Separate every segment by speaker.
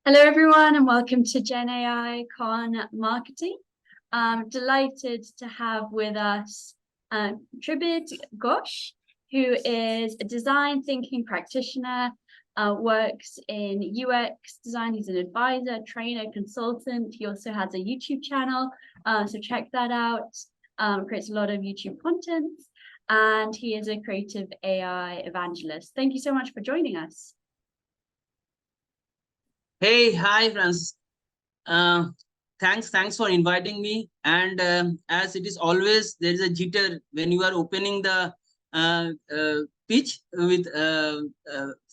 Speaker 1: Hello, everyone, and welcome to Gen AI Con Marketing. I'm delighted to have with us Tribid Ghosh, who is a design thinking practitioner, works in UX design. He's an advisor, trainer, consultant. He also has a YouTube channel, so check that out. Creates a lot of YouTube content, and he is a creative AI evangelist. Thank you so much for joining us.
Speaker 2: Hey, hi, Francis. Thanks for inviting me. And as it is always, there is a jitter when you are opening the pitch with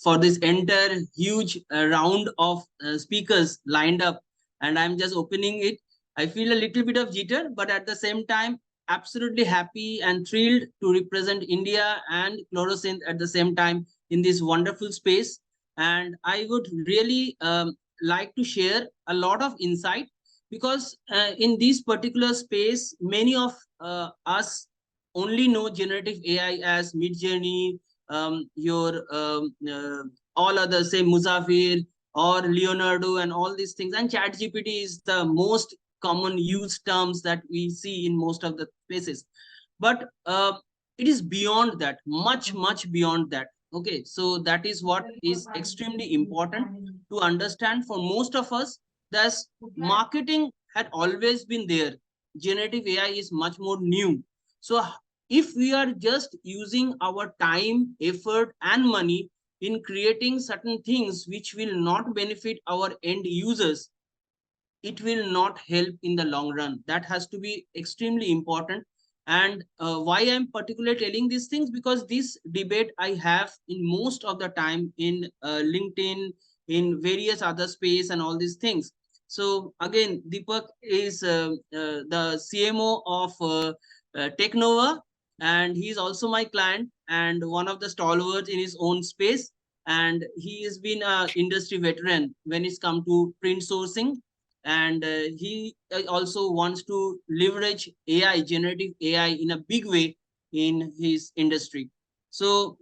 Speaker 2: for this entire huge round of speakers lined up, and I'm just opening it. I feel a little bit of jitter, but at the same time, absolutely happy and thrilled to represent India and Fluorescent at the same time in this wonderful space. And I would really like to share a lot of insight because in this particular space, many of us only know generative AI as Midjourney, all other, say, Musavir or Leonardo and all these things. And ChatGPT is the most common used terms that we see in most of the places. But it is beyond that, much beyond that. Okay, so that is what is extremely important to understand for most of us. Thus, marketing had always been there. Generative AI is much more new. So if we are just using our time, effort, and money in creating certain things which will not benefit our end users, it will not help in the long run. That has to be extremely important. And why I'm particularly telling these things, because this debate I have in most of the time in LinkedIn, in various other space and all these things. So again, Deepak is the CMO of Technova, and he's also my client and one of the stalwarts in his own space. And he has been an industry veteran when it's come to print sourcing, and he also wants to leverage AI, generative AI, in a big way in his industry. So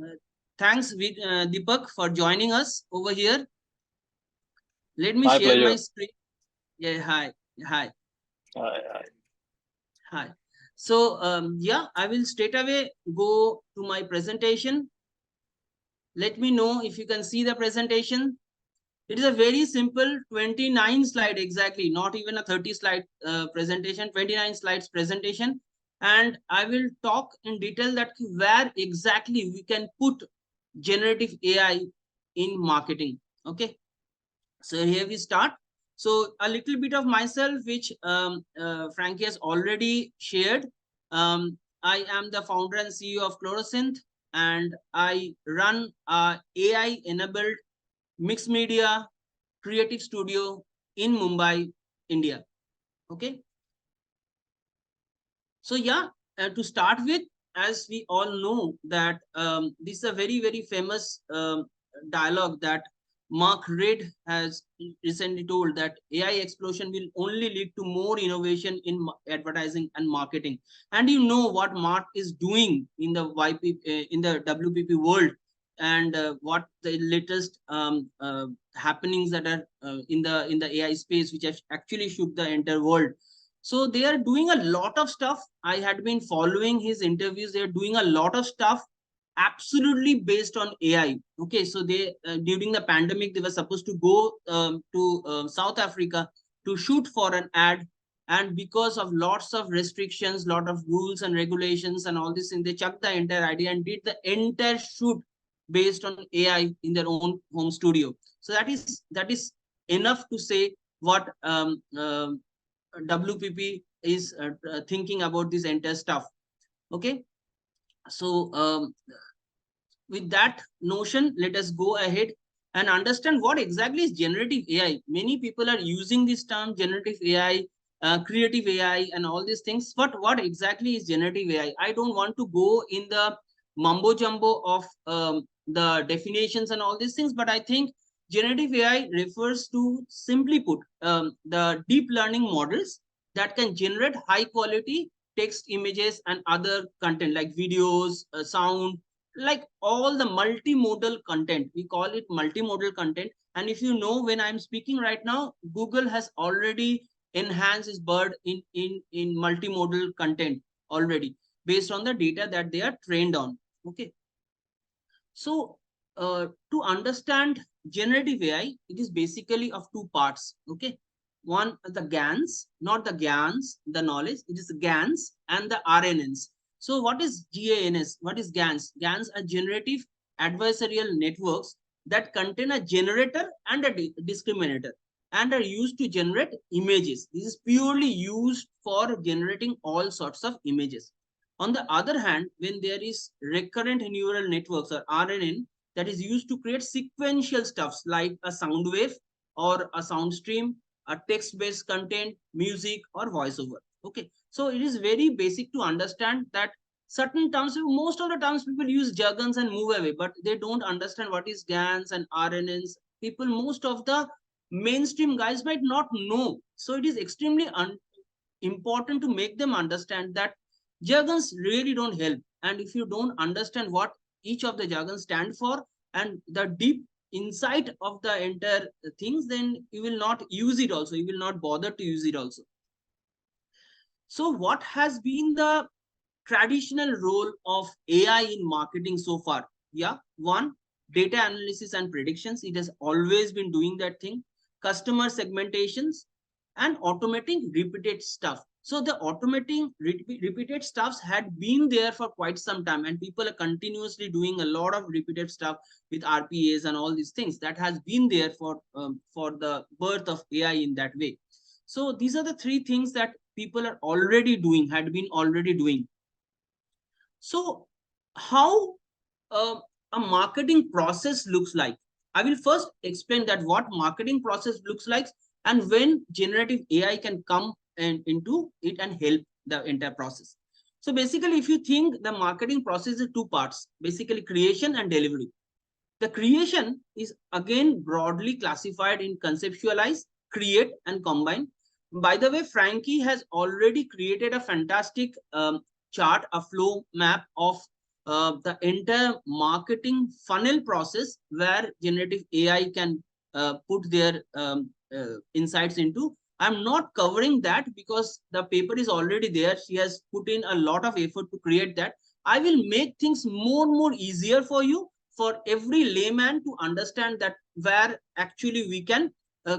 Speaker 2: thanks, Deepak, for joining us over here. Let me
Speaker 3: My
Speaker 2: share
Speaker 3: pleasure.
Speaker 2: my screen. Yeah, hi.
Speaker 3: Hi.
Speaker 2: Hi. So yeah, I will straight away go to my presentation. Let me know if you can see the presentation. It is a very simple 29 slide, exactly, not even a 30 slide presentation, 29 slides presentation. And I will talk in detail that where exactly we can put generative AI in marketing. Okay. So here we start. So a little bit of myself, which Frankie has already shared. I am the founder and CEO of Fluorescent, and I run a AI-enabled mixed media creative studio in Mumbai, India. Okay. So yeah, to start with, as we all know that this is a very famous dialogue that Mark Reed has recently told, that AI explosion will only lead to more innovation in advertising and marketing. And you know what Mark is doing in the in the WPP world, and what the latest happenings that are in the AI space, which have actually shook the entire world. So they are doing a lot of stuff. I had been following his interviews. They're doing a lot of stuff absolutely based on AI. Okay, so they during the pandemic, they were supposed to go to South Africa to shoot for an ad. And because of lots of restrictions, lot of rules and regulations and all this, and they chucked the entire idea and did the entire shoot based on AI in their own home studio. So that is enough to say what WPP is thinking about this entire stuff. Okay, so with that notion, let us go ahead and understand what exactly is generative AI. Many people are using this term generative AI, creative AI, and all these things. But what exactly is generative AI? I don't want to go in the mumbo jumbo of the definitions and all these things, but I think generative AI refers to, simply put, the deep learning models that can generate high quality text, images, and other content like videos, sound, like all the multimodal content. We call it multimodal content. And if you know, when I'm speaking right now, Google has already enhanced its bird in multimodal content already, based on the data that they are trained on. Okay. So to understand generative AI, it is basically of two parts. Okay. One, the GANs, not the GANs, the knowledge. It is the GANs and the RNNs. So what is GANs? What is GANs? GANs are generative adversarial networks that contain a generator and a discriminator and are used to generate images. This is purely used for generating all sorts of images. On the other hand, when there is recurrent neural networks or RNN that is used to create sequential stuffs like a sound wave or a sound stream, a text-based content, music, or voiceover. Okay, so it is very basic to understand that certain terms, most of the times people use jargons and move away, but they don't understand what is GANs and RNNs. People, most of the mainstream guys might not know. So it is extremely important to make them understand that jargons really don't help. And if you don't understand what each of the jargons stand for and the deep insight of the entire things, then you will not use it also. You will not bother to use it also. So what has been the traditional role of AI in marketing so far? Yeah, one, data analysis and predictions. It has always been doing that thing. Customer segmentations and automating repeated stuff. So the automating repeated stuffs had been there for quite some time, and people are continuously doing a lot of repeated stuff with RPAs and all these things. That has been there for the birth of AI in that way. So these are the three things that people are already doing, had been already doing. So how a marketing process looks like? I will first explain that what marketing process looks like and when generative AI can come and into it and help the entire process. So basically, if you think the marketing process is two parts, basically creation and delivery. The creation is again broadly classified in conceptualize, create, and combine. By the way, Frankie has already created a fantastic chart, a flow map of the entire marketing funnel process where generative AI can put their insights into. I'm not covering that because the paper is already there. She has put in a lot of effort to create that. I will make things more and more easier for you, for every layman to understand that where actually we can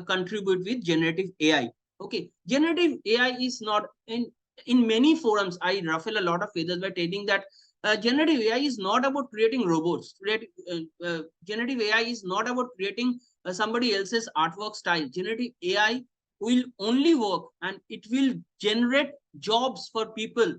Speaker 2: contribute with generative AI. Okay, generative AI is not in many forums. I ruffle a lot of feathers by telling that generative AI is not about creating robots. Generative AI is not about creating somebody else's artwork style. Generative AI will only work and it will generate jobs for people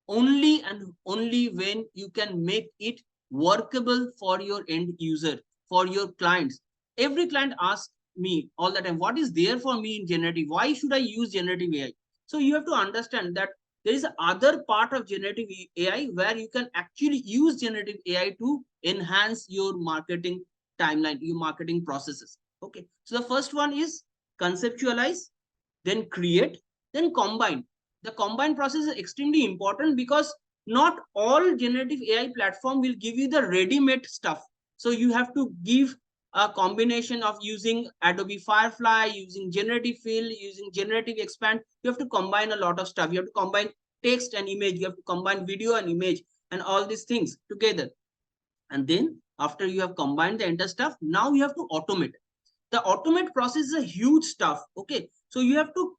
Speaker 2: only and only when you can make it workable for your end user, for your clients. Every client asks me all the time, what is there for me in generative? Why should I use generative AI? So you have to understand that there is other part of generative AI where you can actually use generative AI to enhance your marketing timeline, your marketing processes. Okay. So the first one is conceptualize, then create, then combine. The combine process is extremely important because not all generative AI platform will give you the ready-made stuff. So you have to give a combination of using Adobe Firefly, using generative fill, using generative expand. You have to combine a lot of stuff. You have to combine text and image. You have to combine video and image and all these things together. And then after you have combined the entire stuff, now you have to automate. The automate process is a huge stuff. Okay, so you have to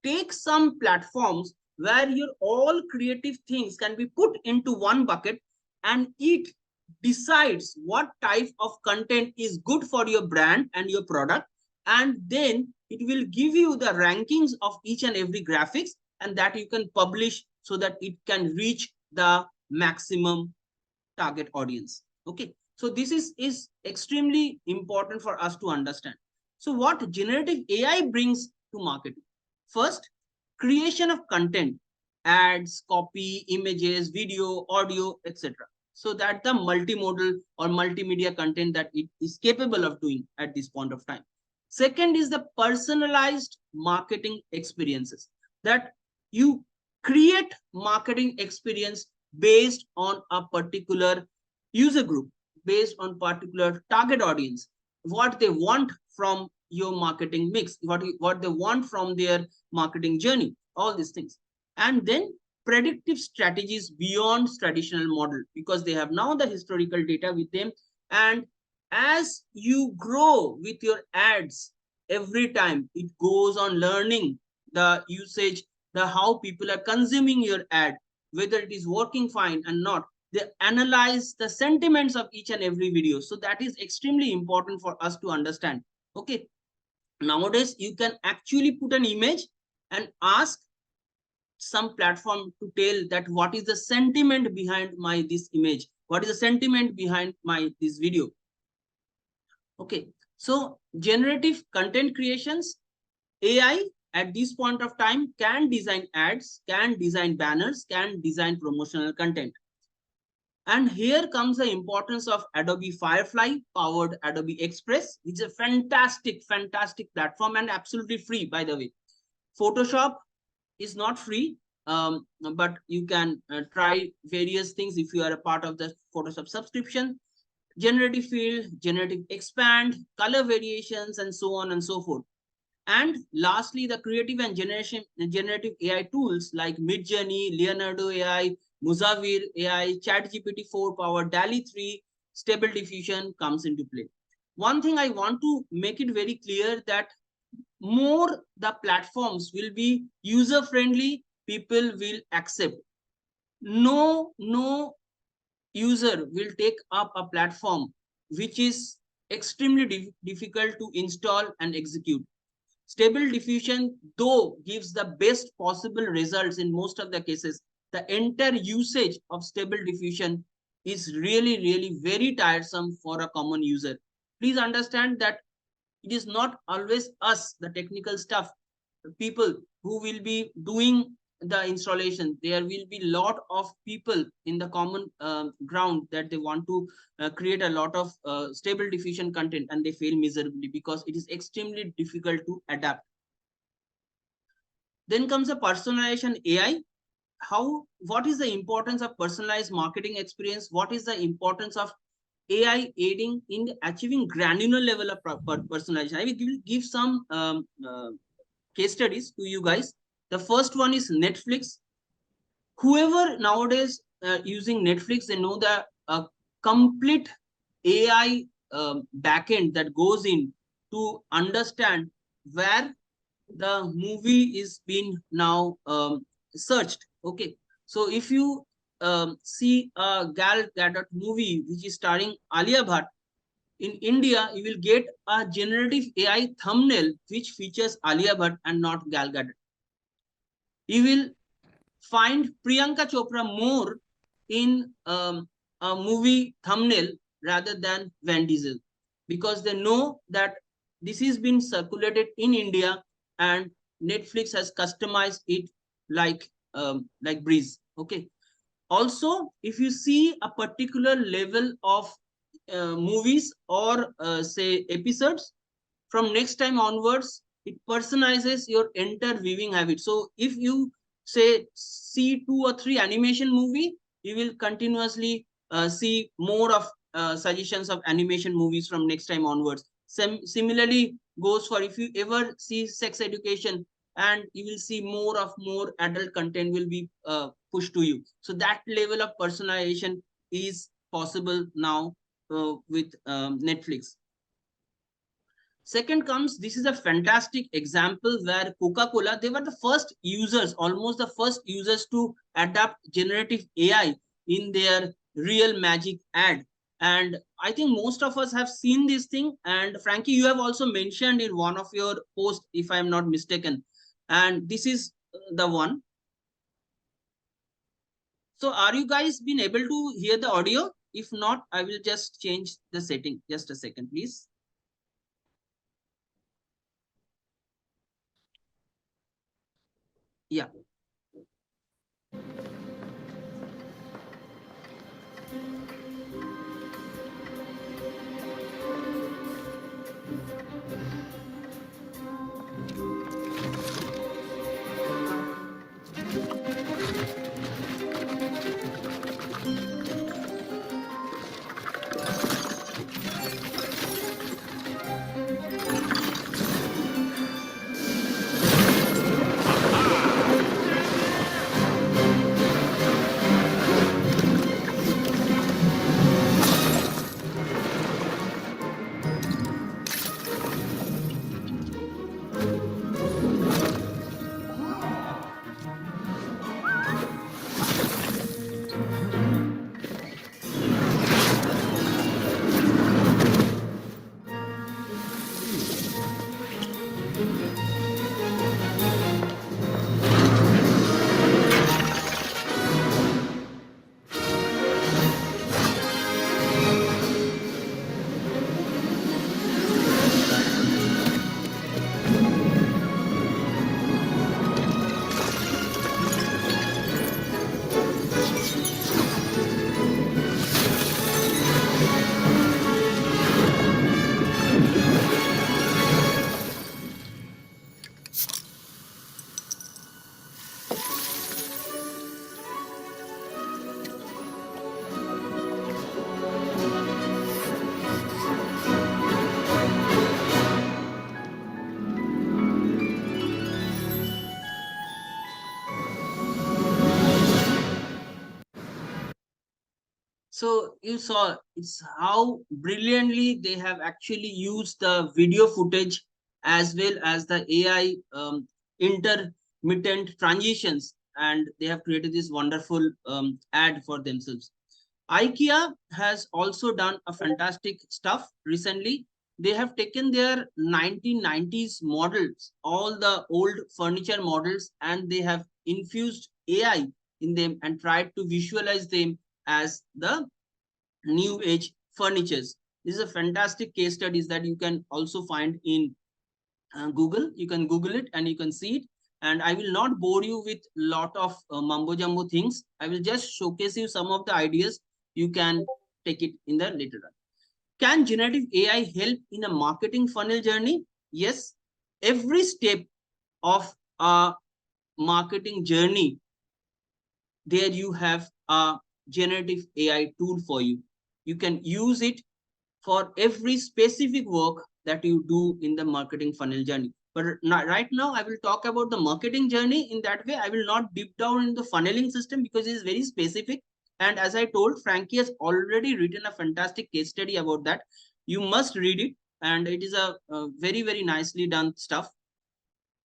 Speaker 2: take some platforms where your all creative things can be put into one bucket and it decides what type of content is good for your brand and your product, and then it will give you the rankings of each and every graphics, and that you can publish so that it can reach the maximum target audience. Okay, so this is extremely important for us to understand. So what generative AI brings to marketing? First, creation of content, ads, copy, images, video, audio, etc. So that the multimodal or multimedia content that it is capable of doing at this point of time. Second is the personalized marketing experiences, that you create marketing experience based on a particular user group based on particular target audience, what they want from your marketing mix, what they want from their marketing journey, all these things. And then predictive strategies beyond traditional model, because they have now the historical data with them. And as you grow with your ads, every time it goes on learning the usage, the how people are consuming your ad, whether it is working fine and not. They analyze the sentiments of each and every video. So that is extremely important for us to understand. Okay, nowadays you can actually put an image and ask some platform to tell that what is the sentiment behind my this image, what is the sentiment behind my this video. Okay, so generative content creations, AI at this point of time can design ads, can design banners, can design promotional content. And here comes the importance of Adobe Firefly powered Adobe Express, which is a fantastic platform and absolutely free, by the way. Photoshop is not free, but you can try various things if you are a part of the Photoshop subscription. Generative fill, generative expand, color variations, and so on and so forth. And lastly, the creative and generative AI tools like Midjourney, Leonardo AI, Musavir.ai, ChatGPT 4 powered Dalle 3, Stable Diffusion comes into play. One thing I want to make it very clear that more the platforms will be user friendly, people will accept. No user will take up a platform which is extremely difficult to install and execute. Stable diffusion, though, gives the best possible results in most of the cases. The entire usage of stable diffusion is really very tiresome for a common user. Please understand that it is not always us, the technical stuff, the people who will be doing the installation. There will be lot of people in the common ground that they want to create a lot of stable diffusion content, and they fail miserably because it is extremely difficult to adapt. Then comes the personalization AI. What is the importance of personalized marketing experience? What is the importance of AI aiding in achieving granular level of personalization? I will give some case studies to you guys. The first one is Netflix. Whoever nowadays using Netflix, they know the complete AI backend that goes in to understand where the movie is being now searched. Okay, so if you see a Gal Gadot movie which is starring Alia Bhatt, in India you will get a generative AI thumbnail which features Alia Bhatt and not Gal Gadot. You will find Priyanka Chopra more in a movie thumbnail rather than Van Diesel, because they know that this is being circulated in India and Netflix has customized it like breeze. Okay. Also, if you see a particular level of movies or say episodes, from next time onwards, it personalizes your entire viewing habit. So if you say see 2 or 3 animation movie, you will continuously see more of suggestions of animation movies from next time onwards. Similarly goes for if you ever see sex education, and you will see more adult content will be pushed to you. So that level of personalization is possible now with Netflix. Second comes, this is a fantastic example where Coca-Cola, they were the first users, almost the first users to adapt generative AI in their real magic ad. And I think most of us have seen this thing. And Frankie, you have also mentioned in one of your posts, if I'm not mistaken. And this is the one. So are you guys been able to hear the audio? If not, I will just change the setting. Just a second, please. Yeah. So you saw it's how brilliantly they have actually used the video footage as well as the AI intermittent transitions, and they have created this wonderful ad for themselves. IKEA has also done a fantastic stuff recently. They have taken their 1990s models, all the old furniture models, and they have infused AI in them and tried to visualize them as the new age furnitures. This is a fantastic case studies that you can also find in Google. You can Google it and you can see it. And I will not bore you with lot of mumbo jumbo things. I will just showcase you some of the ideas. You can take it in the later on. Can generative AI help in a marketing funnel journey? Yes. Every step of a marketing journey, there you have a generative AI tool for you. You can use it for every specific work that you do in the marketing funnel journey. But right now, I will talk about the marketing journey. In that way, I will not deep down in the funneling system because it is very specific. And as I told, Frankie has already written a fantastic case study about that. You must read it, and it is a very, very nicely done stuff.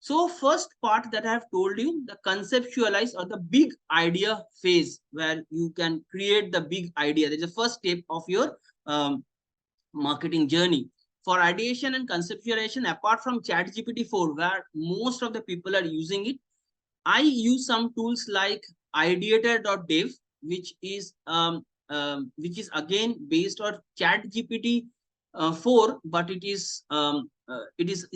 Speaker 2: So first part that I have told you, the conceptualize or the big idea phase where you can create the big idea. There's a first step of your marketing journey. For ideation and conceptualization, apart from ChatGPT 4, where most of the people are using it, I use some tools like ideator.dev, which is again based on ChatGPT 4, but it is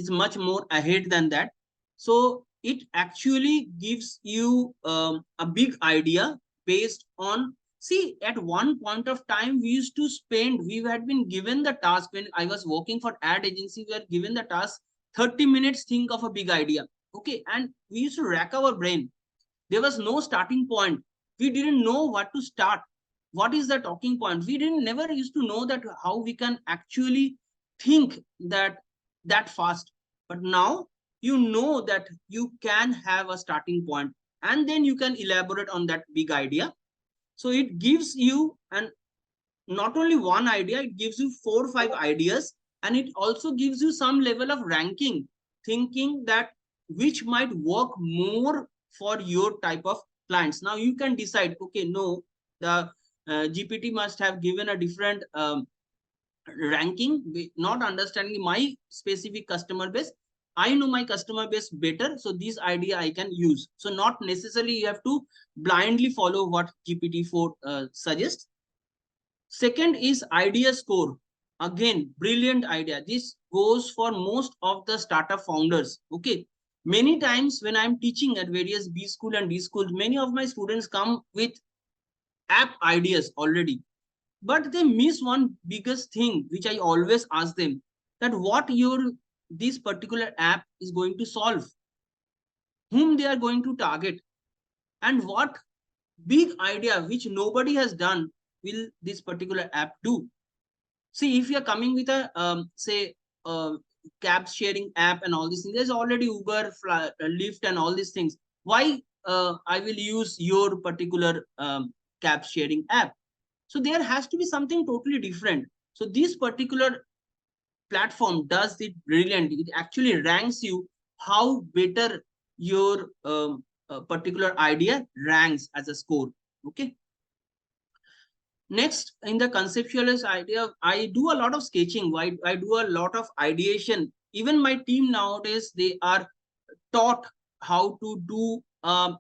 Speaker 2: much more ahead than that. So it actually gives you a big idea based on. See, at one point of time, we used to spend. We had been given the task when I was working for ad agency. We were given the task 30 minutes. Think of a big idea. Okay, and we used to rack our brain. There was no starting point. We didn't know what to start. What is the talking point? We didn't never used to know that how we can actually think that fast. But now you know that you can have a starting point and then you can elaborate on that big idea. So it gives you an not only one idea, it gives you 4 or 5 ideas, and it also gives you some level of ranking, thinking that which might work more for your type of clients. Now you can decide, okay, no, the GPT must have given a different ranking, not understanding my specific customer base. I know my customer base better, so this idea I can use. So not necessarily you have to blindly follow what GPT-4 suggests. Second is idea score. Again, brilliant idea. This goes for most of the startup founders. Okay. Many times when I'm teaching at various B school and D schools, many of my students come with app ideas already. But they miss one biggest thing, which I always ask them, that what your this particular app is going to solve, whom they are going to target, and what big idea which nobody has done will this particular app do. See, if you're coming with a say cab sharing app and all these things, there's already Uber, Lyft, and all these things. Why I will use your particular cab sharing app? So there has to be something totally different. So this particular platform does it brilliantly. It actually ranks you how better your particular idea ranks as a score. Okay. Next, in the conceptualist idea, I do a lot of sketching. I do a lot of ideation. Even my team nowadays, they are taught how to do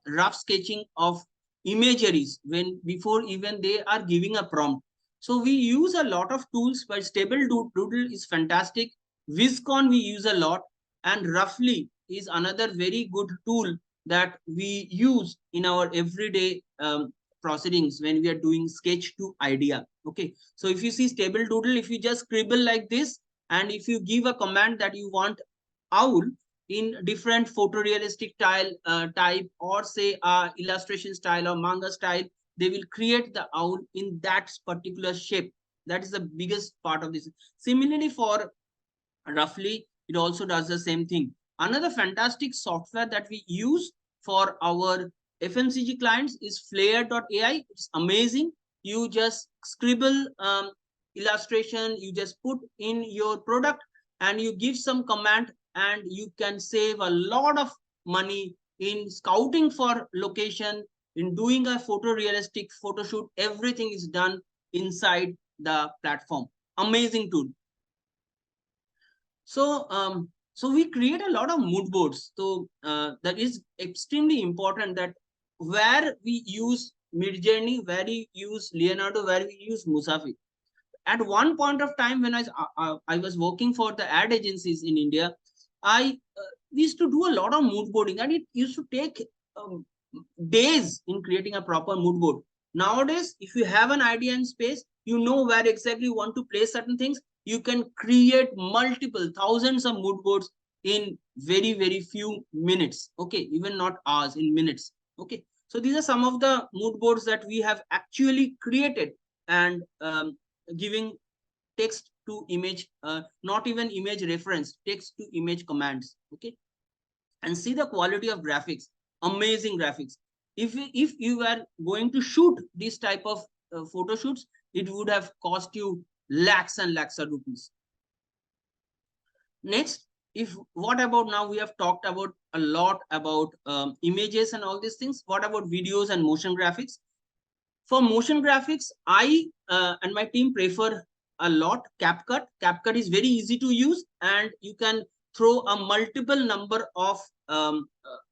Speaker 2: rough sketching of imageries when before even they are giving a prompt. So we use a lot of tools, but Stable Doodle is fantastic. Viscon we use a lot, and Roughly is another very good tool that we use in our everyday proceedings when we are doing sketch to idea. Okay, so if you see Stable Doodle, if you just scribble like this, and if you give a command that you want owl in different photorealistic type, or say illustration style or manga style, they will create the owl in that particular shape. That is the biggest part of this. Similarly, for Roughly, it also does the same thing. Another fantastic software that we use for our FMCG clients is Flare.ai. It's amazing. you just scribble illustration, you just put in your product and you give some command, and you can save a lot of money in scouting for location, in doing a photorealistic photo shoot. Everything is done inside the platform. Amazing tool. So we create a lot of mood boards. So that is extremely important, that where we use Midjourney, where we use Leonardo, where we use Musavir. At one point of time when I was working for the ad agencies in India, I we used to do a lot of mood boarding, and it used to take um, days in creating a proper mood board. Nowadays, if you have an idea in space, you know where exactly you want to place certain things, you can create multiple thousands of mood boards in very few minutes. Okay, even not hours, in minutes. Okay, so these are some of the mood boards that we have actually created, and giving text to image, not even image reference, text to image commands. Okay, and see the quality of graphics. Amazing graphics. If you were going to shoot this type of photo shoots, it would have cost you lakhs and lakhs of rupees. Next, if what about, now we have talked about a lot about images and all these things, what about videos and motion graphics? For motion graphics, I and my team prefer a lot CapCut. CapCut is very easy to use, and you can throw a multiple number of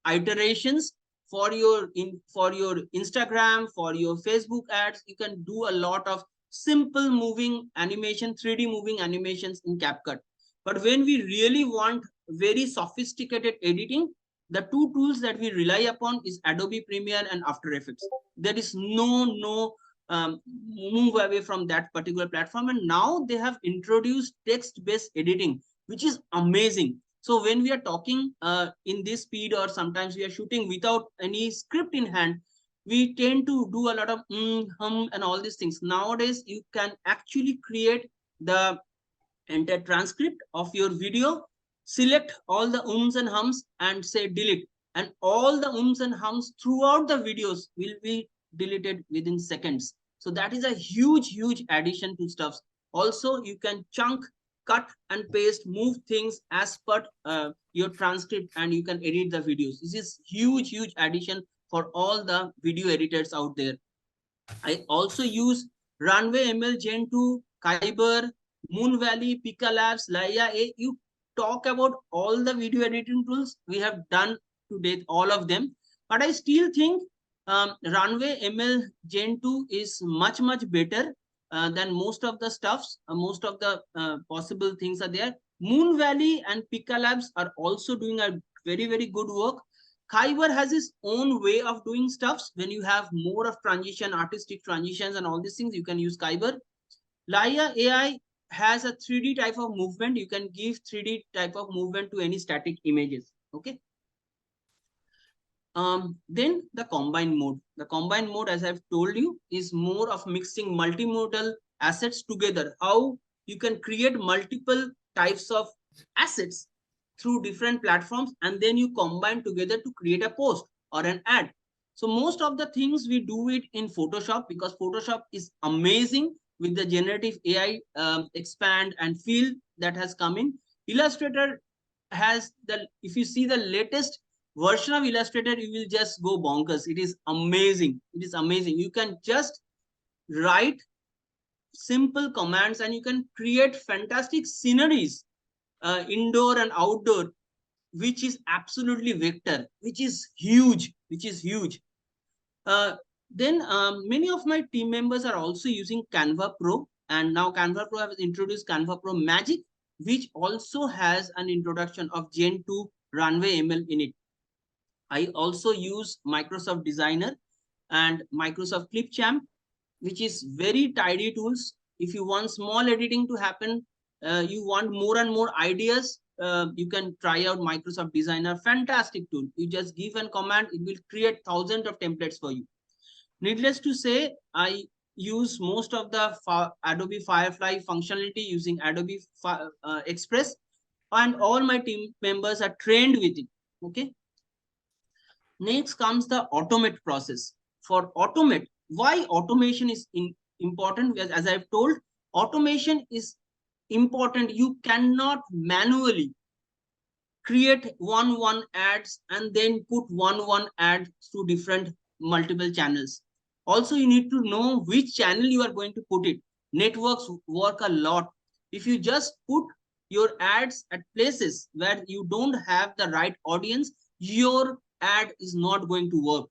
Speaker 2: iterations for your Instagram, for your Facebook ads. You can do a lot of simple moving animation, 3D moving animations in CapCut. But when we really want very sophisticated editing, the two tools that we rely upon is Adobe Premiere and After Effects. There is no move away from that particular platform. And now they have introduced text-based editing, which is amazing. So when we are talking in this speed, or sometimes we are shooting without any script in hand, we tend to do a lot of hum and all these things. Nowadays, you can actually create the entire transcript of your video, select all the ums and hums and say delete, and all the ums and hums throughout the videos will be deleted within seconds. So that is a huge addition to stuffs. Also, you can chunk, cut and paste, move things as per your transcript, and you can edit the videos. This is huge addition for all the video editors out there. I also use Runway ML Gen 2, Kyber, Moon Valley, Pika Labs, Laia A. You talk about all the video editing tools we have done to date, all of them. But I still think Runway ML Gen 2 is much better than most of the stuffs. Most of the possible things are there. Moon Valley and Pika Labs are also doing a very good work. Kyber has its own way of doing stuffs. When you have more of transition, artistic transitions and all these things, you can use Kyber. Laia AI has a 3D type of movement. You can give 3D type of movement to any static images. Okay. Then the combine mode. The combine mode, as I've told you, is more of mixing multimodal assets together. How you can create multiple types of assets through different platforms, and then you combine together to create a post or an ad. So most of the things we do it in Photoshop, because Photoshop is amazing with the generative AI expand and feel that has come in. Illustrator has the, if you see the latest version of Illustrator, you will just go bonkers. It is amazing. It is amazing. You can just write simple commands and you can create fantastic sceneries, indoor and outdoor, which is absolutely vector, which is huge, then many of my team members are also using Canva Pro, and now Canva Pro has introduced Canva Pro Magic, which also has an introduction of Gen 2 Runway ML in it. I also use Microsoft Designer and Microsoft Clipchamp, which is very tidy tools. If you want small editing to happen, you want more and more ideas, you can try out Microsoft Designer. Fantastic tool. You just give a command, it will create thousands of templates for you. Needless to say, I use most of the Adobe Firefly functionality using Adobe Express, and all my team members are trained with it. Okay. Next comes the automate process. For automate, why automation is important. As I've told, automation is important. You cannot manually create one ads and then put one ad to different multiple channels. Also, you need to know which channel you are going to put it. Networks work a lot. If you just put your ads at places where you don't have the right audience, your ad is not going to work.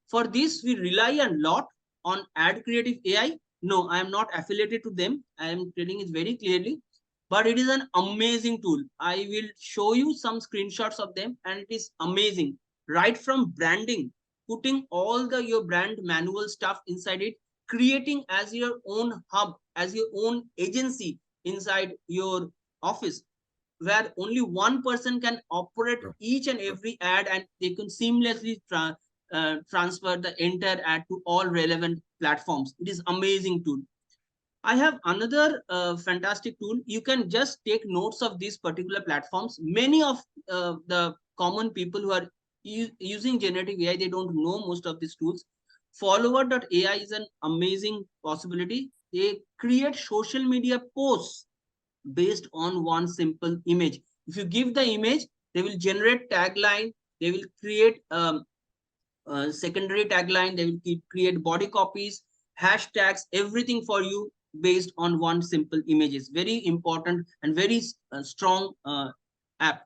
Speaker 2: For this, we rely a lot on Ad Creative AI. No, I am not affiliated to them. I am telling it very clearly, but it is an amazing tool. I will show you some screenshots of them, and it is amazing. Right from branding, putting all the your brand manual stuff inside it, creating as your own hub, as your own agency inside your office, where only one person can operate each and every ad, and they can seamlessly transfer the entire ad to all relevant platforms. It is amazing tool. I have another fantastic tool. You can just take notes of these particular platforms. Many of the common people who are using generative AI, they don't know most of these tools. Follower.ai is an amazing possibility. They create social media posts based on one simple image. If you give the image, they will generate tagline. They will create secondary tagline. They will create body copies, hashtags, everything for you based on one simple images. Very important and very strong app.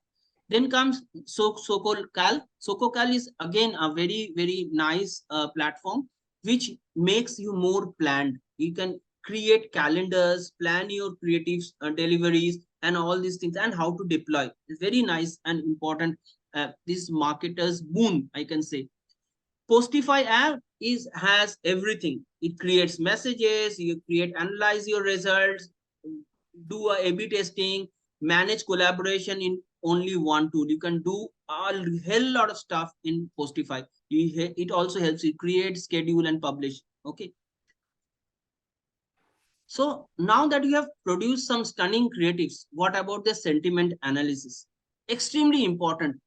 Speaker 2: Then comes SocoCal. SocoCal is again a very nice platform which makes you more planned. You can create calendars, plan your creative deliveries, and all these things, and how to deploy. It's very nice and important. This marketer's boon, I can say. Postify app has everything. It creates messages, you create, analyze your results, do a A/B testing, manage collaboration in only one tool. You can do a hell lot of stuff in Postify. It also helps you create, schedule, and publish. Okay. So now that you have produced some stunning creatives, what about the sentiment analysis? Extremely important.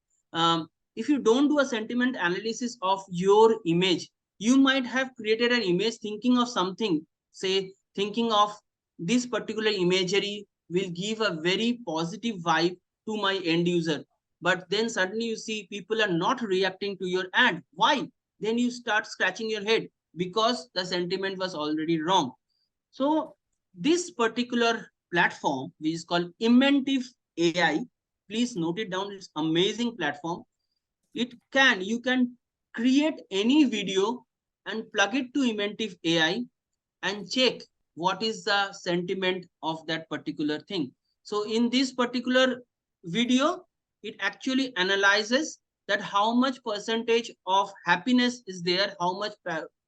Speaker 2: If you don't do a sentiment analysis of your image, you might have created an image thinking of something, say thinking of this particular imagery will give a very positive vibe to my end user. But then suddenly you see people are not reacting to your ad. Why? Then you start scratching your head because the sentiment was already wrong. So this particular platform, which is called Imentiv AI, please note it down. It's amazing platform. You can create any video and plug it to Imentiv AI and check what is the sentiment of that particular thing. So in this particular video, it actually analyzes that how much percentage of happiness is there, how much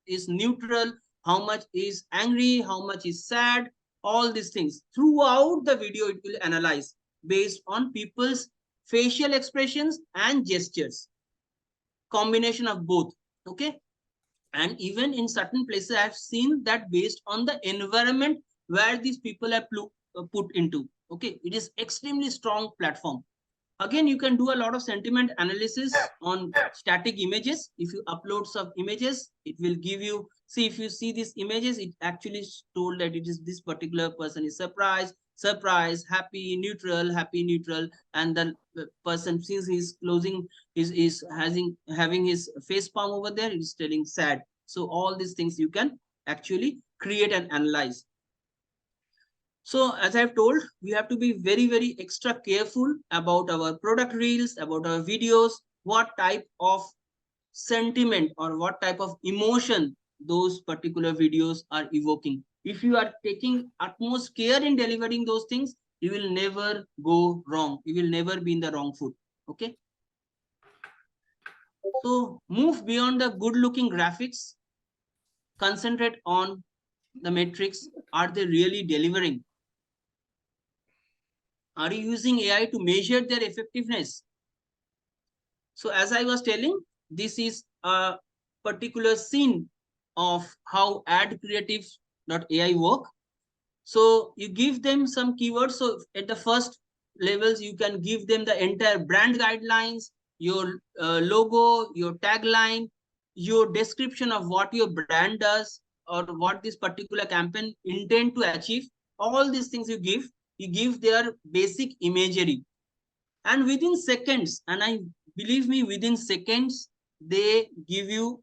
Speaker 2: is neutral, how much is angry, how much is sad, all these things. Throughout the video, it will analyze based on people's facial expressions and gestures, combination of both. Okay. And even in certain places, I've seen that based on the environment where these people are put into. Okay. It is extremely strong platform. Again, you can do a lot of sentiment analysis on static images. If you upload some images, it will give you, see, if you see these images, it actually told that it is this particular person is surprised, happy, neutral, and the person, since he's closing, is having his face palm over there, he's telling sad. So all these things you can actually create and analyze. So as I've told, we have to be very extra careful about our product reels, about our videos, what type of sentiment or what type of emotion those particular videos are evoking. If you are taking utmost care in delivering those things, you will never go wrong. You will never be in the wrong foot. Okay. So move beyond the good looking graphics. Concentrate on the metrics. Are they really delivering? Are you using AI to measure their effectiveness? So as I was telling, this is a particular scene of how adcreative.ai work. So you give them some keywords. So at the first levels, you can give them the entire brand guidelines, your logo, your tagline, your description of what your brand does, or what this particular campaign intend to achieve, all these things you give their basic imagery, and within seconds, and I believe me, within seconds they give you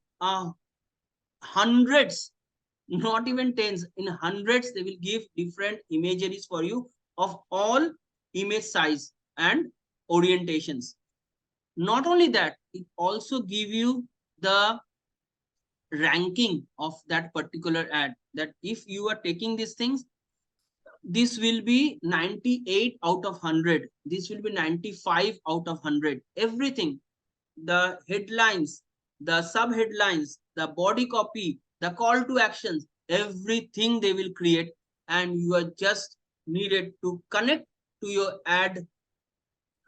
Speaker 2: hundreds, not even tens, in hundreds they will give different imageries for you of all image size and orientations. Not only that, it also give you the ranking of that particular ad, that if you are taking these things, this will be 98 out of 100, this will be 95 out of 100, everything, the headlines, the sub headlines, the body copy, the call to actions, everything they will create, and you are just needed to connect to your ad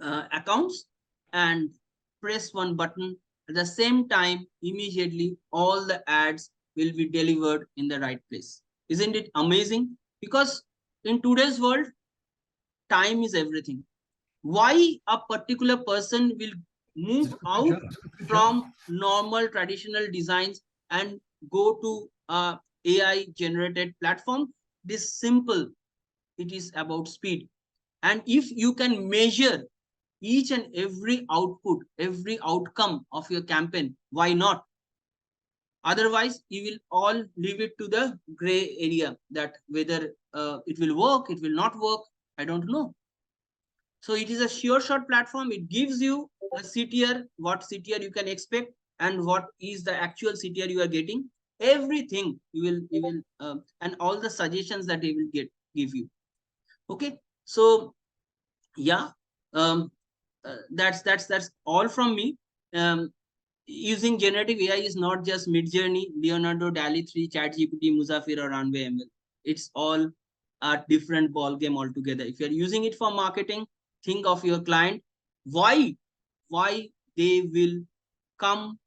Speaker 2: accounts and press one button. At the same time, immediately all the ads will be delivered in the right place. Isn't it amazing? Because in today's world, time is everything. Why a particular person will move out from normal traditional designs and go to a AI generated platform? This simple. It is about speed. And if you can measure each and every output, every outcome of your campaign, why not? Otherwise, you will all leave it to the gray area, that whether it will work, it will not work, I don't know. So it is a sure shot platform. It gives you a CTR, what CTR you can expect, and what is the actual CTR you are getting. Everything you will, and all the suggestions that they will give you. Okay, so yeah, that's all from me. Using generative AI is not just Midjourney, Leonardo, Dalle 3, ChatGPT, Musavir, or Runway ML. It's all a different ball game altogether. If you're using it for marketing, think of your client. Why they will come,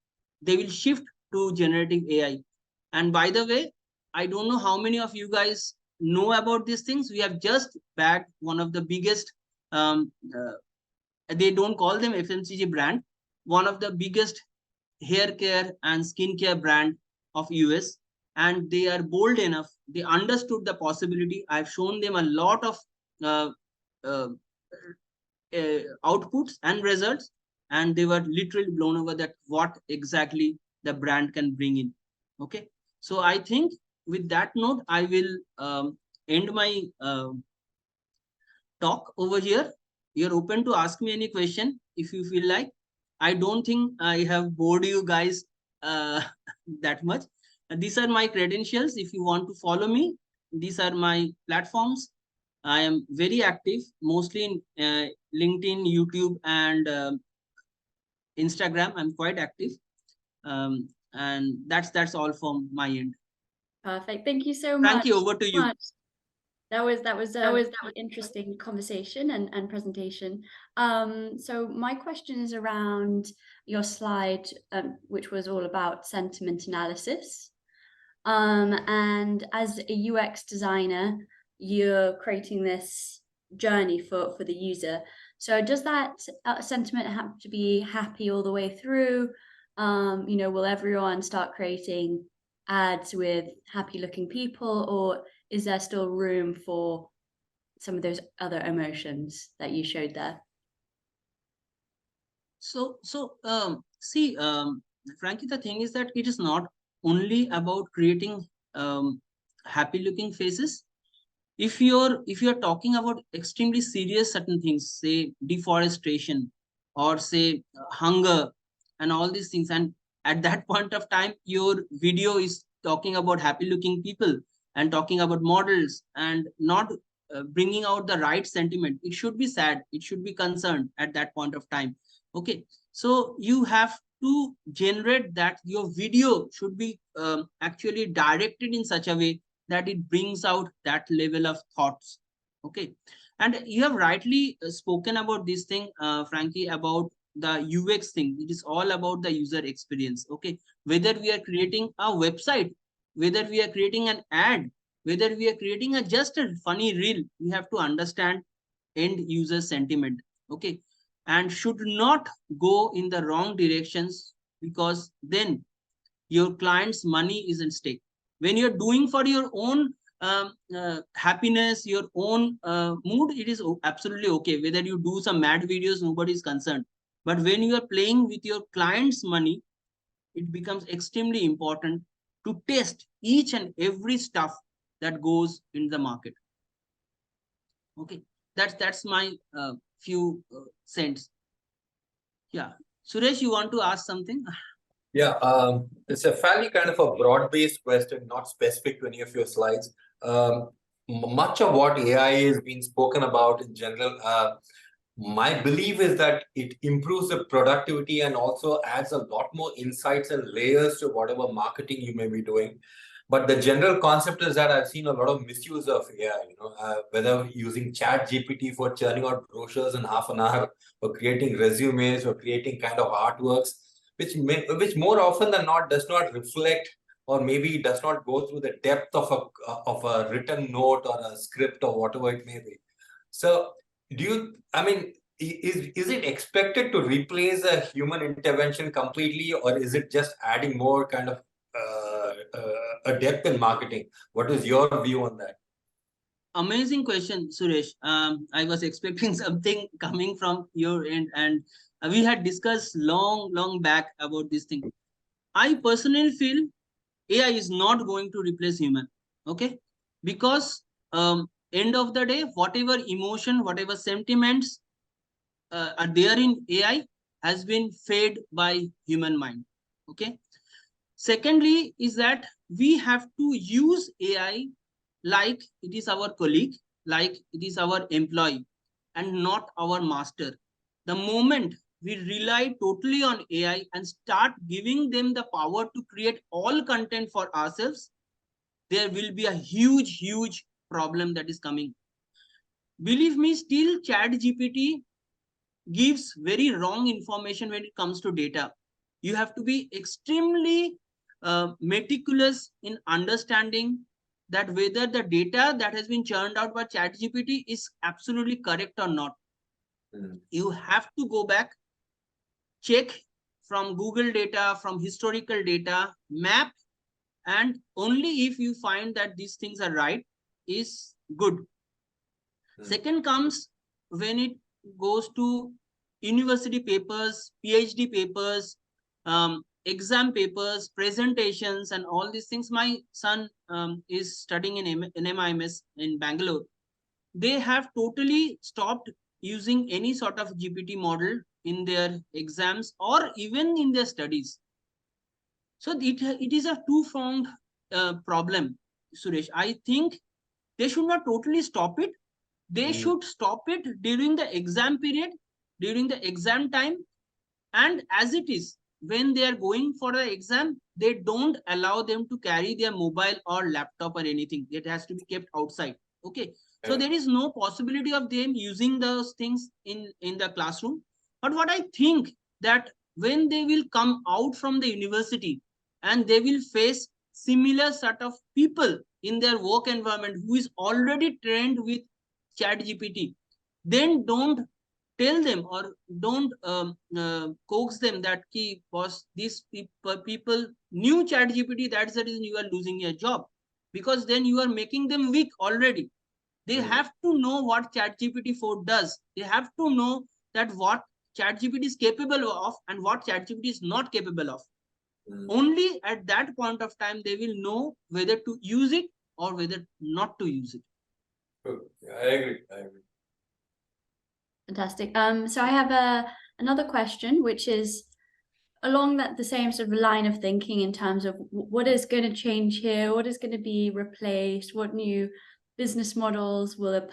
Speaker 2: they will shift to generative AI. And by the way, I don't know how many of you guys know about these things. We have just bagged one of the biggest, they don't call them FMCG brand, one of the biggest hair care and skincare brand of US, and they are bold enough, they understood the possibility. I've shown them a lot of uh, uh, outputs and results, and they were literally blown over that what exactly the brand can bring in. Okay, so I think with that note, I will end my talk over here. You're open to ask me any question if you feel like. I don't think I have bored you guys that much. These are my credentials. If you want to follow me, these are my platforms. I am very active, mostly in LinkedIn, YouTube, and Instagram. I'm quite active, and that's all from my end.
Speaker 1: Perfect. Thank you so
Speaker 2: Thank
Speaker 1: much.
Speaker 2: you. Over to you.
Speaker 1: That was a really interesting conversation and presentation. So my question is around your slide, which was all about sentiment analysis. And as a UX designer, you're creating this journey for the user. So does that sentiment have to be happy all the way through? Will everyone start creating ads with happy looking people, or is there still room for some of those other emotions that you showed there?
Speaker 2: So see, Frankie, the thing is that it is not only about creating happy looking faces. If you're talking about extremely serious certain things, say deforestation, or say hunger, and all these things, and at that point of time your video is talking about happy looking people and talking about models, and not bringing out the right sentiment, it should be sad, it should be concerned at that point of time. Okay, so you have to generate that your video should be actually directed in such a way that it brings out that level of thoughts. Okay, and you have rightly spoken about this thing, Frankie, about the UX thing. It is all about the user experience. Okay, whether we are creating a website, whether we are creating an ad, whether we are creating just a funny reel, we have to understand end user sentiment. Okay, and should not go in the wrong directions, because then your client's money is at stake. When you're doing for your own happiness, your own mood, it is absolutely okay. Whether you do some mad videos, nobody is concerned. But when you are playing with your client's money, it becomes extremely important to test each and every stuff that goes in the market. Okay, that's my few cents. Yeah, Suresh, you want to ask something?
Speaker 3: Yeah, it's a fairly kind of a broad-based question, not specific to any of your slides. Much of what AI is being spoken about in general, my belief is that it improves the productivity and also adds a lot more insights and layers to whatever marketing you may be doing. But the general concept is that I've seen a lot of misuse of AI, whether using Chat GPT for churning out brochures in half an hour, or creating resumes, or creating kind of artworks, which more often than not does not reflect, or maybe does not go through the depth of a written note or a script or whatever it may be. So is it expected to replace a human intervention completely, or is it just adding more kind of a depth in marketing? What is your view on that?
Speaker 2: Amazing question, Suresh. I was expecting something coming from your end, and we had discussed long back about this thing. I personally feel AI is not going to replace human. Okay, because end of the day, whatever emotion, whatever sentiments are there in AI has been fed by human mind. Okay. Secondly, is that we have to use AI like it is our colleague, like it is our employee, and not our master. The moment we rely totally on AI and start giving them the power to create all content for ourselves, there will be a huge problem that is coming. Believe me, still Chat GPT gives very wrong information when it comes to data. You have to be extremely meticulous in understanding that whether the data that has been churned out by ChatGPT is absolutely correct or not. You have to go back, check from Google data, from historical data, map, and only if you find that these things are right is good. Second comes when it goes to university papers, PhD papers, exam papers, presentations, and all these things. My son is studying in NMIMS in Bangalore. They have totally stopped using any sort of GPT model in their exams or even in their studies. So it is a two-pronged problem, Suresh. I think they should not totally stop it. They should stop it during the exam period, during the exam time. And as it is, when they are going for the exam, they don't allow them to carry their mobile or laptop or anything. It has to be kept outside. Okay. So there is no possibility of them using those things in the classroom. But what I think that when they will come out from the university and they will face similar set of people in their work environment who is already trained with Chat GPT, then don't tell them or don't coax them that key boss, these people knew Chat GPT, that's the reason you are losing your job, because then you are making them weak already. They have to know what Chat GPT 4 does. They have to know that what Chat GPT is capable of and what Chat GPT is not capable of. Only at that point of time they will know whether to use it or whether not to use it.
Speaker 3: Yeah, I agree.
Speaker 1: Fantastic. So I have another question, which is along the same sort of line of thinking in terms of what is going to change here, what is going to be replaced, what new business models will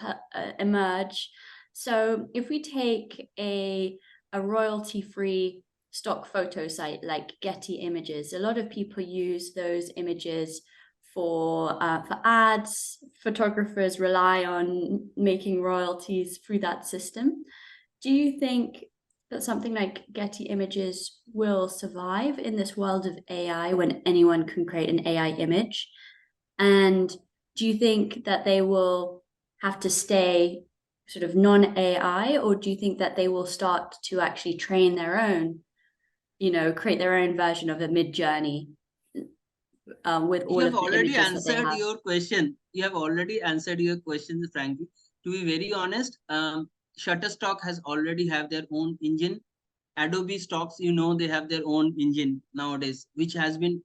Speaker 1: emerge. So if we take a royalty-free stock photo site like Getty Images, a lot of people use those images for ads. Photographers rely on making royalties through that system. Do you think that something like Getty Images will survive in this world of AI when anyone can create an AI image? And do you think that they will have to stay sort of non-AI, or do you think that they will start to actually train their own, create their own version of a Midjourney? with all
Speaker 2: You
Speaker 1: of
Speaker 2: have
Speaker 1: the
Speaker 2: already
Speaker 1: images that they
Speaker 2: answered
Speaker 1: have.
Speaker 2: your question. You have already answered your question, Frankie. To be very honest, Shutterstock has already have their own engine. Adobe stocks, you know, they have their own engine nowadays, which has been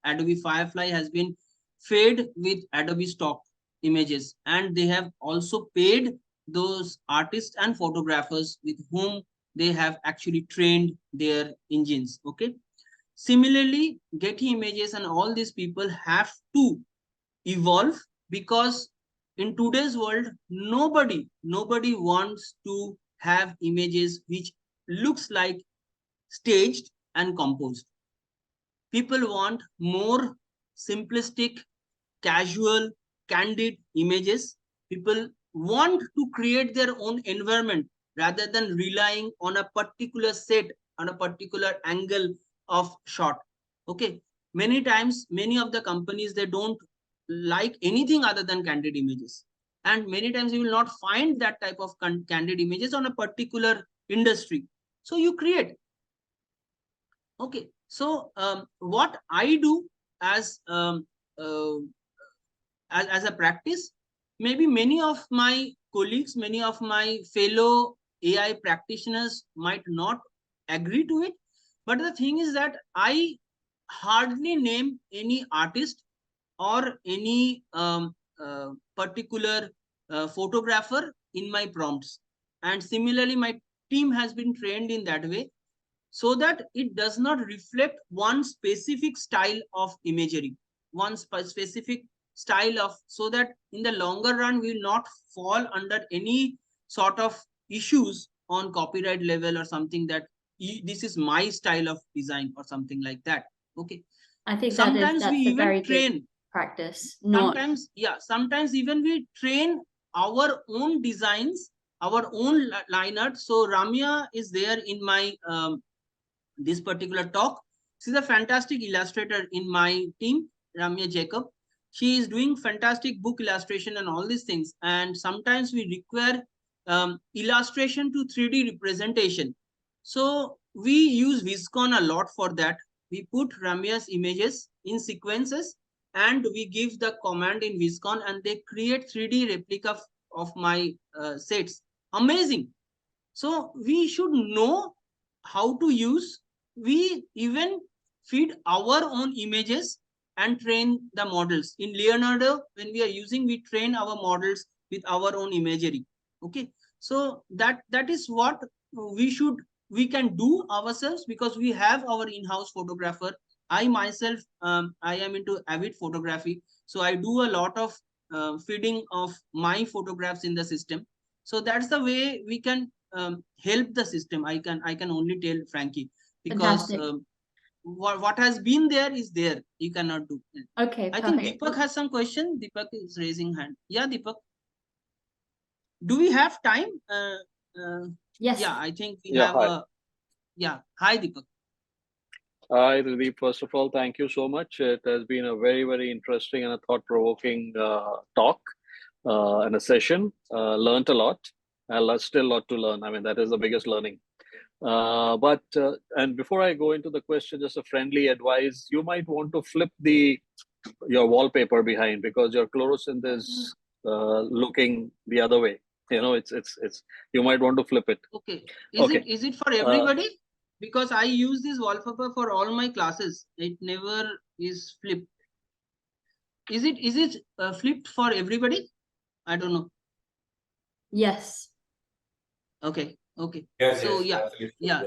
Speaker 2: Adobe Firefly has been fed with Adobe stock images, and they have also paid those artists and photographers with whom they have actually trained their engines. Okay. Similarly, Getty Images and all these people have to evolve, because in today's world, nobody wants to have images which looks like staged and composed. People want more simplistic, casual, candid images. People want to create their own environment rather than relying on a particular set, on a particular angle of shot. Okay. Many times, many of the companies, they don't like anything other than candid images. And many times you will not find that type of candid images on a particular industry. So you create. Okay. So what I do as uh, as a practice, maybe many of my colleagues, many of my fellow AI practitioners might not agree to it. But the thing is that I hardly name any artist or any particular photographer in my prompts. And similarly, my team has been trained in that way, so that it does not reflect one specific style of imagery, one specific style of, so that in the longer run we will not fall under any sort of issues on copyright level or something, that this is my style of design or something like that. Okay.
Speaker 1: I think
Speaker 2: sometimes we
Speaker 1: that's a
Speaker 2: even
Speaker 1: very
Speaker 2: train
Speaker 1: good practice. Not
Speaker 2: sometimes even we train our own designs, our own line art. So Ramya is there in my this particular talk. She's a fantastic illustrator in my team, Ramya Jacob. She is doing fantastic book illustration and all these things. And sometimes we require illustration to 3D representation. So we use Viscon a lot for that. We put Ramya's images in sequences and we give the command in Viscon, and they create 3D replica of my sets. Amazing. So we should know how to use. We even feed our own images and train the models. In Leonardo, when we are using, we train our models with our own imagery. Okay. So that is what we can do ourselves, because we have our in-house photographer. I myself, I am into avid photography. So I do a lot of feeding of my photographs in the system. So that's the way we can help the system. I can only tell Frankie, because what has been there is there. You cannot do.
Speaker 1: Okay,
Speaker 2: I
Speaker 1: perfect.
Speaker 2: think Deepak has some question. Deepak is raising hand. Yeah, Deepak. Do we have time?
Speaker 1: Yes.
Speaker 2: Yeah, I think we
Speaker 4: Yeah,
Speaker 2: have.
Speaker 4: hi.
Speaker 2: Yeah, hi, Deepak.
Speaker 4: Hi, Rudeep. First of all, thank you so much. It has been a very, very interesting and a thought-provoking talk and a session. Learned a lot. Still a lot to learn. I mean, that is the biggest learning. And before I go into the question, just a friendly advice: you might want to flip your wallpaper behind, because your fluorescent is looking the other way. You know, it's you might want to flip it.
Speaker 2: Okay.
Speaker 4: Okay.
Speaker 2: Is it for everybody? Because I use this wallpaper for all my classes. It never is flipped. Is it flipped for everybody? I don't know.
Speaker 1: Yes.
Speaker 2: Okay. Okay.
Speaker 3: Yes,
Speaker 2: So
Speaker 3: yes,
Speaker 2: yeah.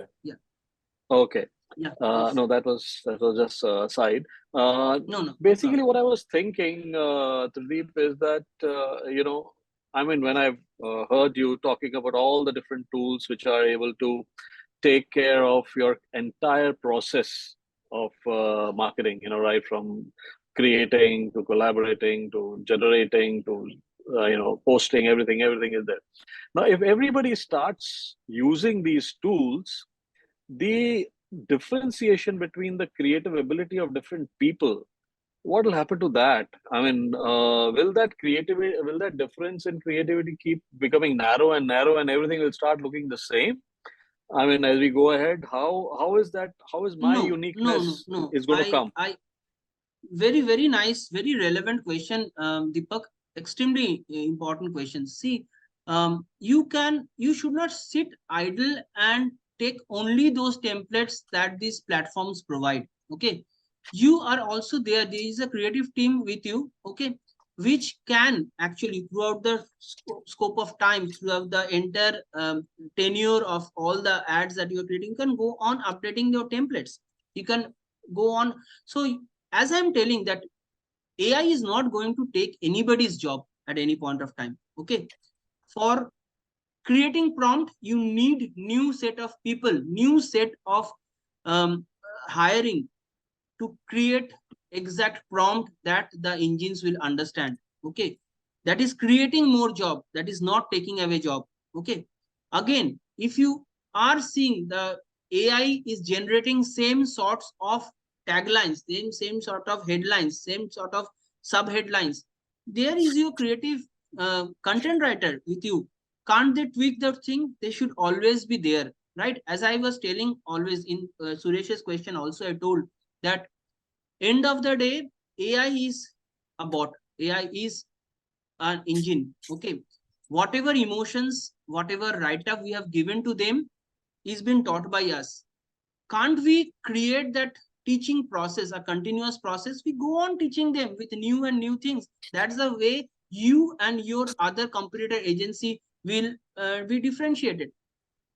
Speaker 4: Okay.
Speaker 2: Yeah.
Speaker 4: No, that was just a side.
Speaker 2: No.
Speaker 4: Basically, what I was thinking, Pradeep, is that I mean, when I've heard you talking about all the different tools which are able to take care of your entire process of marketing, right from creating to collaborating to generating to posting, everything is there. Now, if everybody starts using these tools, the differentiation between the creative ability of different people, what will happen to that? I mean, will that difference in creativity keep becoming narrow and narrow, and everything will start looking the same? I mean, as we go ahead, how is my uniqueness
Speaker 2: No.
Speaker 4: is going to come?
Speaker 2: very nice, very relevant question, Deepak. Extremely important question. See, you should not sit idle and take only those templates that these platforms provide. Okay, you are also there. There is a creative team with you. Okay, which can actually throughout the scope of time, throughout the entire tenure of all the ads that you're creating, you can go on updating your templates. You can go on. So as I'm telling that AI is not going to take anybody's job at any point of time. Okay, for creating prompt, you need new set of people, new set of hiring to create exact prompt that the engines will understand. Okay, that is creating more job, that is not taking away job. Okay, again, if you are seeing the AI is generating same sorts of taglines, same sort of headlines, same sort of sub headlines, there is your creative content writer with you. Can't they tweak the thing? They should always be there, right? As I was telling always in Suresh's question also, I told that end of the day, AI is a bot. AI is an engine. Okay, whatever emotions, whatever write-up we have given to them is been taught by us. Can't we create that teaching process, a continuous process? We go on teaching them with new and new things. That's the way you and your other competitor agency will be differentiated.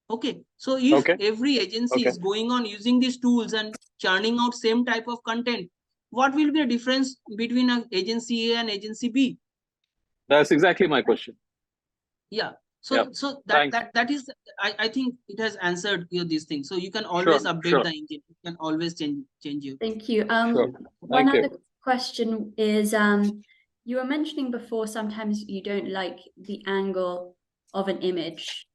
Speaker 2: Okay, so if every agency is going on using these tools and churning out same type of content, what will be the difference between an agency A and agency B?
Speaker 4: That's exactly my question.
Speaker 2: Yeah. So that is, I think it has answered you these things. So you can always update the engine. You can always change you.
Speaker 1: Thank you. One other question is, you were mentioning before sometimes you don't like the angle of an image.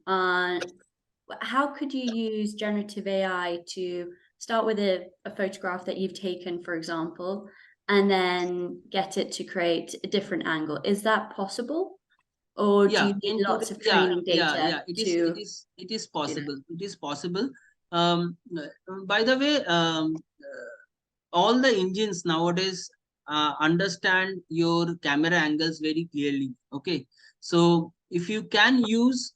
Speaker 1: How could you use generative AI to start with a photograph that you've taken, for example, and then get it to create a different angle? Is that possible? Or do you need lots of training data?
Speaker 2: It is possible. It is possible. By the way, all the engines nowadays understand your camera angles very clearly. Okay, so if you can use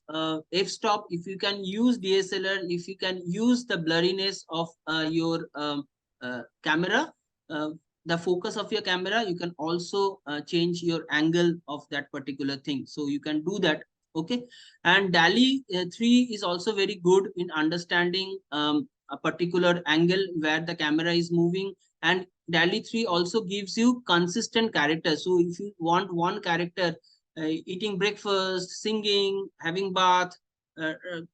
Speaker 2: f-stop, if you can use DSLR, if you can use the blurriness of your camera, the focus of your camera, you can also change your angle of that particular thing. So you can do that. Okay, and Dalle 3 is also very good in understanding a particular angle where the camera is moving, and Dalle 3 also gives you consistent characters. So if you want one character eating breakfast, singing, having bath,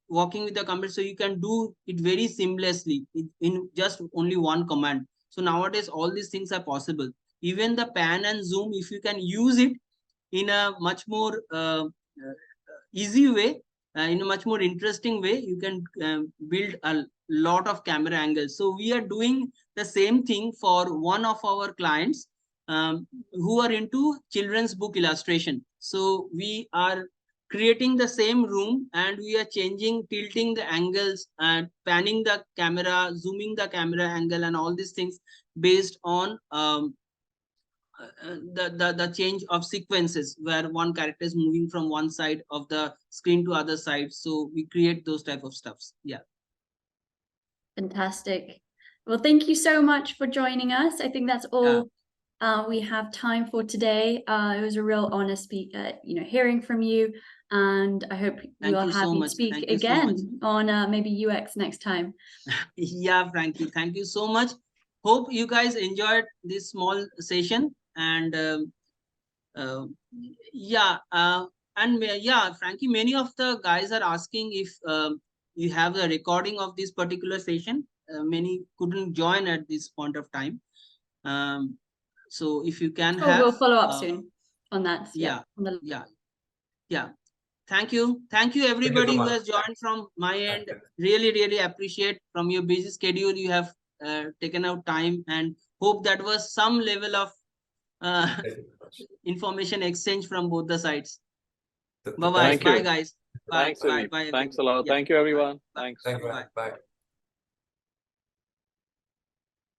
Speaker 2: walking with the computer, so you can do it very seamlessly in just only one command. So nowadays all these things are possible. Even the pan and zoom, if you can use it in a much more easy way, in a much more interesting way, you can build a lot of camera angles. So we are doing the same thing for one of our clients who are into children's book illustration. So we are creating the same room and we are changing, tilting the angles and panning the camera, zooming the camera angle and all these things based on the change of sequences where one character is moving from one side of the screen to other side. So we create those type of stuffs. Yeah.
Speaker 1: Fantastic. Well, thank you so much for joining us. I think that's all we have time for today. It was a real honor hearing from you, and I hope we'll have you speak again on maybe UX next time.
Speaker 2: Yeah, Frankie, thank you so much. Hope you guys enjoyed this small session, and Frankie, many of the guys are asking if you have a recording of this particular session. Many couldn't join at this point of time. So if you can
Speaker 1: we'll follow up soon on that.
Speaker 2: Yeah. Thank you everybody who has joined from my end. Really appreciate from your busy schedule you have taken out time, and hope that was some level of information exchange from both the sides. Bye guys.
Speaker 4: Thanks a lot. Thank you, everyone. Thanks.
Speaker 3: Bye.